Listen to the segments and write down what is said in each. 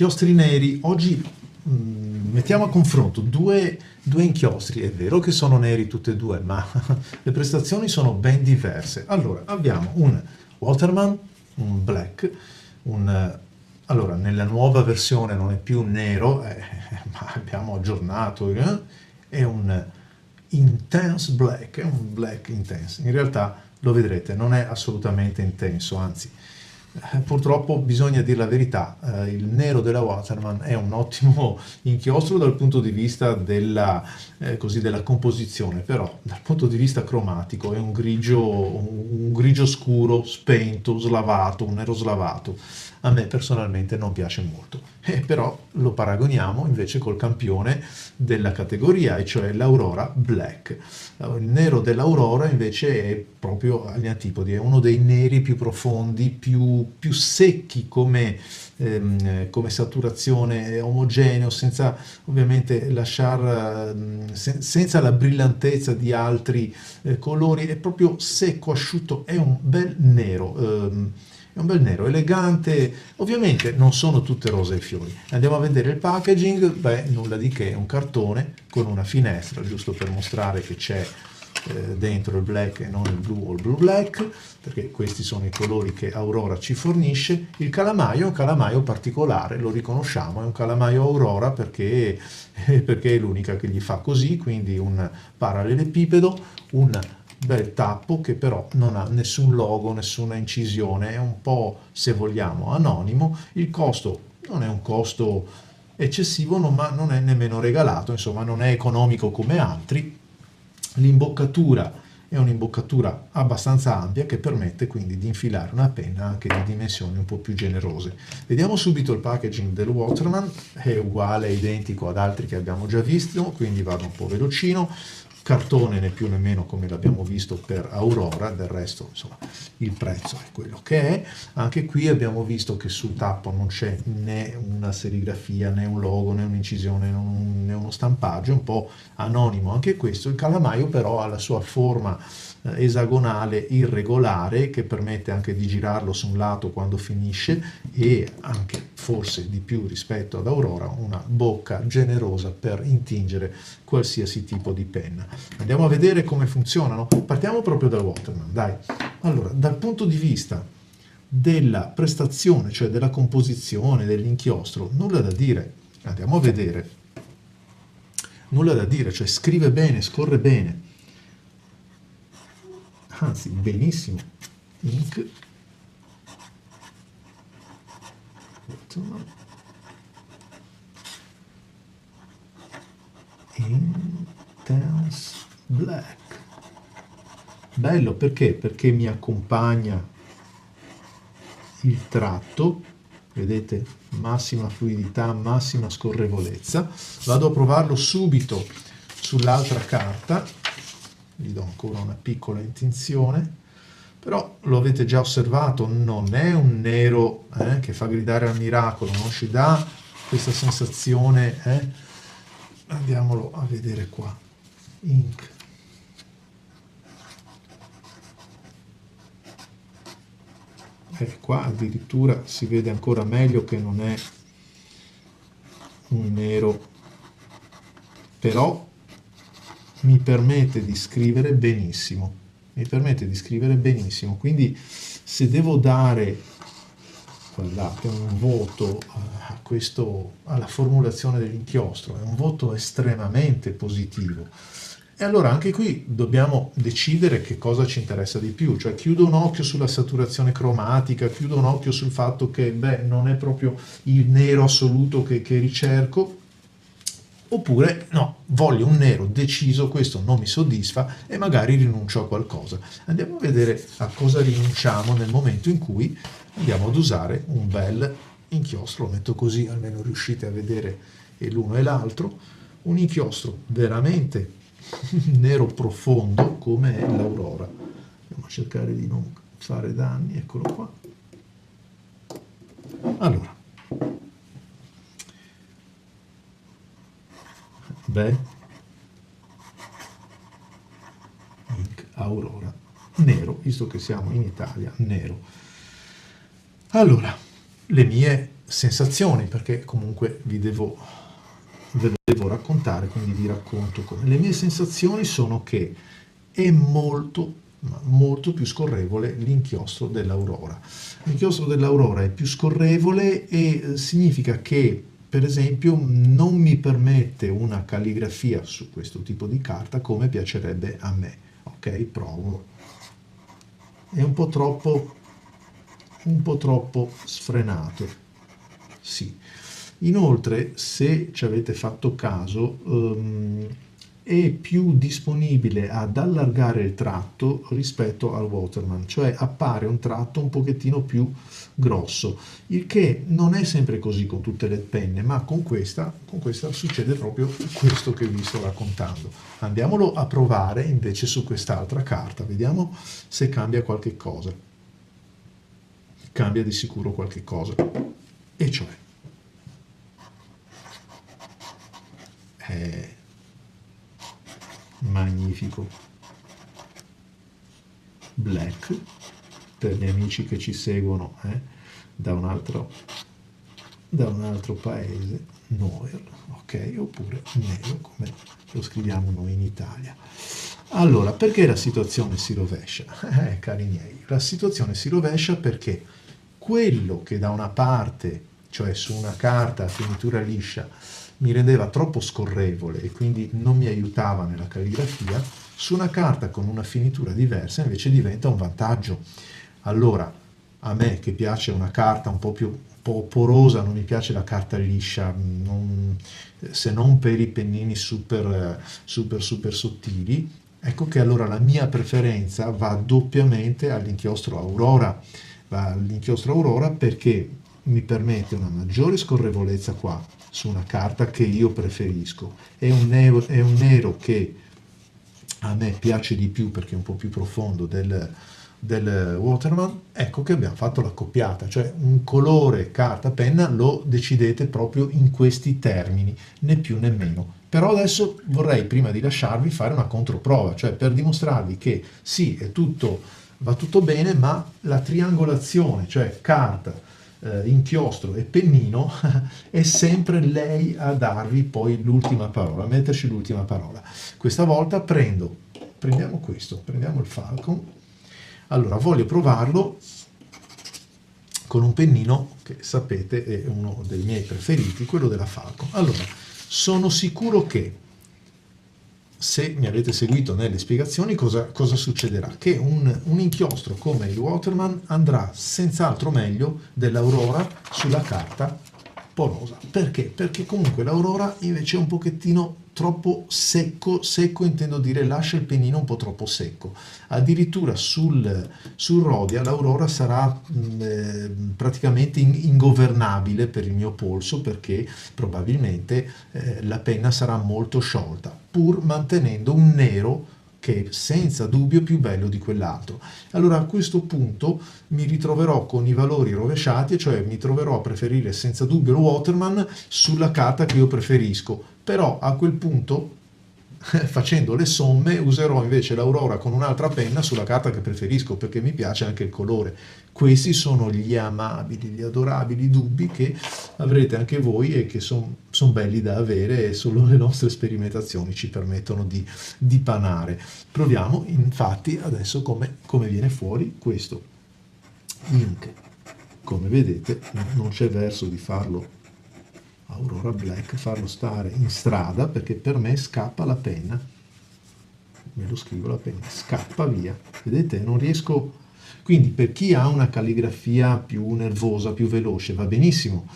Inchiostri neri, oggi mettiamo a confronto due inchiostri, è vero che sono neri tutti e due, ma le prestazioni sono ben diverse. Allora, abbiamo un Waterman, un black, allora nella nuova versione non è più nero, ma abbiamo aggiornato, è un intense black, è un black intense. In realtà lo vedrete, non è assolutamente intenso, anzi purtroppo bisogna dire la verità, il nero della Waterman è un ottimo inchiostro dal punto di vista della composizione, però dal punto di vista cromatico è un grigio scuro, spento, slavato, un nero slavato. A me personalmente non piace molto, però lo paragoniamo invece col campione della categoria, e cioè l'Aurora Black. Il nero dell'Aurora invece è proprio agli antipodi, è uno dei neri più profondi, più secchi come saturazione, è omogeneo, senza ovviamente senza la brillantezza di altri colori, è proprio secco, asciutto, è un bel nero. È un bel nero, elegante, ovviamente non sono tutte rose e fiori. Andiamo a vedere il packaging, beh, nulla di che, un cartone con una finestra, giusto per mostrare che c'è dentro il black e non il blu o il blue black, perché questi sono i colori che Aurora ci fornisce. Il calamaio è un calamaio particolare, lo riconosciamo, è un calamaio Aurora perché è l'unica che gli fa così, quindi un parallelepipedo, un bel tappo che però non ha nessun logo, nessuna incisione, è un po', se vogliamo, anonimo. Il costo non è un costo eccessivo, ma non è nemmeno regalato, insomma non è economico come altri. L'imboccatura è un'imboccatura abbastanza ampia che permette quindi di infilare una penna anche di dimensioni un po' più generose. Vediamo subito il packaging del Waterman, è uguale, identico ad altri che abbiamo già visto, quindi vado un po' velocino. Cartone né più né meno come l'abbiamo visto per Aurora, del resto insomma il prezzo è quello che è. Anche qui abbiamo visto che sul tappo non c'è né una serigrafia, né un logo, né un'incisione, né uno stampaggio, è un po' anonimo anche questo. Il calamaio però ha la sua forma esagonale irregolare che permette anche di girarlo su un lato quando finisce, e anche forse di più rispetto ad Aurora una bocca generosa per intingere qualsiasi tipo di penna. Andiamo a vedere come funzionano. Partiamo proprio dal Waterman, dai. Allora, dal punto di vista della prestazione, cioè della composizione, dell'inchiostro, nulla da dire. Andiamo a vedere. Nulla da dire, cioè scrive bene, scorre bene. Anzi, benissimo. Ink. Intense Black. Bello perché? Perché mi accompagna il tratto, vedete? Massima fluidità, massima scorrevolezza. Vado a provarlo subito sull'altra carta, gli do ancora una piccola intinzione, però lo avete già osservato, non è un nero che fa gridare al miracolo, non ci dà questa sensazione. Andiamolo a vedere qua. Ink. Qua addirittura si vede ancora meglio che non è un nero, però mi permette di scrivere benissimo, quindi se devo dare, guardate, un voto alla formulazione dell'inchiostro, è un voto estremamente positivo. E allora anche qui dobbiamo decidere che cosa ci interessa di più, cioè chiudo un occhio sulla saturazione cromatica, chiudo un occhio sul fatto che non è proprio il nero assoluto che ricerco, oppure no, voglio un nero deciso, questo non mi soddisfa e magari rinuncio a qualcosa. Andiamo a vedere a cosa rinunciamo nel momento in cui andiamo ad usare un bel inchiostro, lo metto così almeno riuscite a vedere l'uno e l'altro, un inchiostro veramente nero profondo come è l'Aurora. Andiamo a cercare di non fare danni, eccolo qua. Allora, Ink Aurora nero, visto che siamo in Italia, nero. Allora, le mie sensazioni, perché comunque ve lo devo raccontare, quindi vi racconto come. Le mie sensazioni sono che è molto, ma molto più scorrevole l'inchiostro dell'Aurora. L'inchiostro dell'Aurora è più scorrevole e significa che, per esempio, non mi permette una calligrafia su questo tipo di carta come piacerebbe a me. Ok, provo. È un po' troppo sfrenato. Sì. Inoltre, se ci avete fatto caso, è più disponibile ad allargare il tratto rispetto al Waterman, cioè appare un tratto un pochettino più grosso, il che non è sempre così con tutte le penne, ma con questa succede proprio questo che vi sto raccontando. Andiamolo a provare invece su quest'altra carta, vediamo se cambia qualche cosa. Cambia di sicuro qualche cosa, e cioè è magnifico. Black, per gli amici che ci seguono da un altro, paese, Noir, ok, oppure nero come lo scriviamo noi in Italia. Allora, perché la situazione si rovescia? Cari miei, la situazione si rovescia perché quello che da una parte, cioè su una carta a finitura liscia, mi rendeva troppo scorrevole e quindi non mi aiutava nella calligrafia, su una carta con una finitura diversa invece diventa un vantaggio. Allora, a me che piace una carta un po' porosa, non mi piace la carta liscia, se non per i pennini super sottili, ecco che allora la mia preferenza va doppiamente all'inchiostro Aurora, perché mi permette una maggiore scorrevolezza qua su una carta che io preferisco. È un nero che a me piace di più perché è un po' più profondo del Waterman. Ecco che abbiamo fatto l'accoppiata, cioè un colore carta penna lo decidete proprio in questi termini, né più né meno. Però adesso vorrei, prima di lasciarvi, fare una controprova, cioè per dimostrarvi che sì, va tutto bene, ma la triangolazione, cioè carta, inchiostro e pennino, è sempre lei a darvi poi l'ultima parola, a metterci l'ultima parola. Questa volta prendiamo il Falcon. Allora, voglio provarlo con un pennino che sapete è uno dei miei preferiti, quello della Falcon. Allora, sono sicuro che se mi avete seguito nelle spiegazioni cosa succederà? Che un inchiostro come il Waterman andrà senz'altro meglio dell'Aurora sulla carta porosa. Perché? Perché comunque l'Aurora invece è un pochettino troppo secco intendo dire, lascia il pennino un po' troppo secco. Addirittura sul Rhodia l'Aurora sarà praticamente ingovernabile per il mio polso, perché probabilmente la penna sarà molto sciolta, pur mantenendo un nero che è senza dubbio più bello di quell'altro. Allora a questo punto mi ritroverò con i valori rovesciati, cioè mi troverò a preferire senza dubbio il Waterman sulla carta che io preferisco, però a quel punto facendo le somme userò invece l'Aurora con un'altra penna sulla carta che preferisco, perché mi piace anche il colore. Questi sono gli amabili, gli adorabili dubbi che avrete anche voi e che sono belli da avere, e solo le nostre sperimentazioni ci permettono di dipanare. Proviamo infatti adesso come viene fuori questo ink. Come vedete non c'è verso di farlo Aurora Black, farlo stare in strada, perché per me scappa la penna. Me lo scrivo, la penna scappa via, vedete, non riesco. Quindi per chi ha una calligrafia più nervosa, più veloce, va benissimo,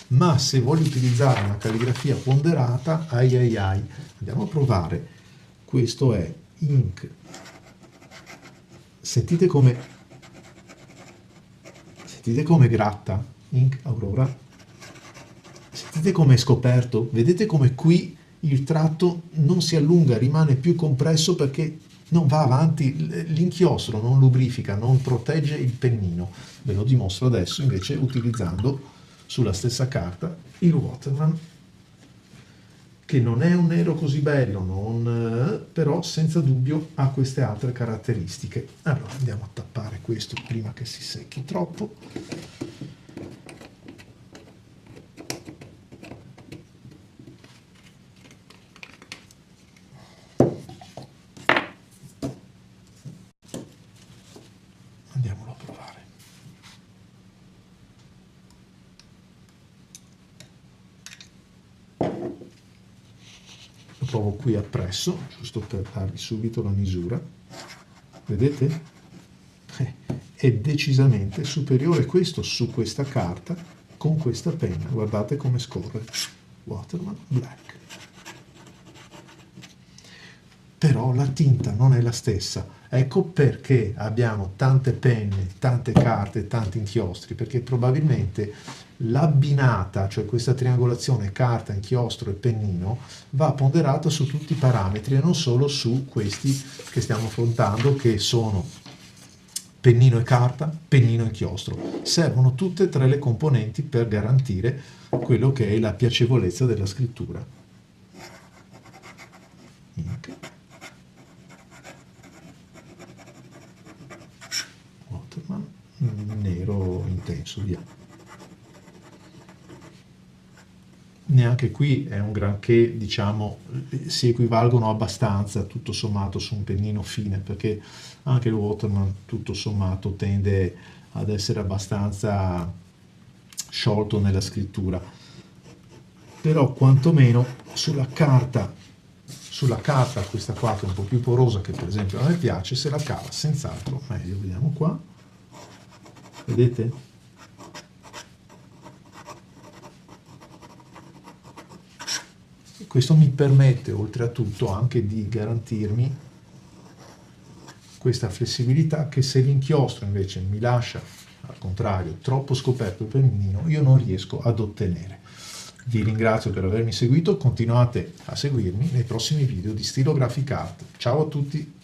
ma se voglio utilizzare una calligrafia ponderata, andiamo a provare. Questo è ink, sentite come gratta ink Aurora, sentite come è scoperto, vedete come qui il tratto non si allunga, rimane più compresso perché non va avanti, l'inchiostro non lubrifica, non protegge il pennino. Ve lo dimostro adesso invece utilizzando sulla stessa carta il Waterman, che non è un nero così bello, però senza dubbio ha queste altre caratteristiche. Allora andiamo a tappare questo prima che si secchi troppo. provo qui appresso, giusto per darvi subito la misura. Vedete? È decisamente superiore questo su questa carta con questa penna. Guardate come scorre. Waterman Black. Però la tinta non è la stessa. Ecco perché abbiamo tante penne, tante carte, tanti inchiostri, perché probabilmente l'abbinata, cioè questa triangolazione carta, inchiostro e pennino, va ponderata su tutti i parametri e non solo su questi che stiamo affrontando, che sono pennino e carta, pennino e inchiostro. Servono tutte e tre le componenti per garantire quello che è la piacevolezza della scrittura. Ink. Waterman, nero intenso, via. Neanche qui è un granché, diciamo, si equivalgono abbastanza tutto sommato su un pennino fine, perché anche il Waterman tutto sommato tende ad essere abbastanza sciolto nella scrittura, però quantomeno sulla carta questa qua che è un po' più porosa, che per esempio a me piace, se la cava senz'altro meglio. Vediamo qua, vedete? Questo mi permette oltre a tutto anche di garantirmi questa flessibilità che se l'inchiostro invece mi lascia al contrario troppo scoperto il pennino io non riesco ad ottenere. Vi ringrazio per avermi seguito, continuate a seguirmi nei prossimi video di Stylographic Art. Ciao a tutti!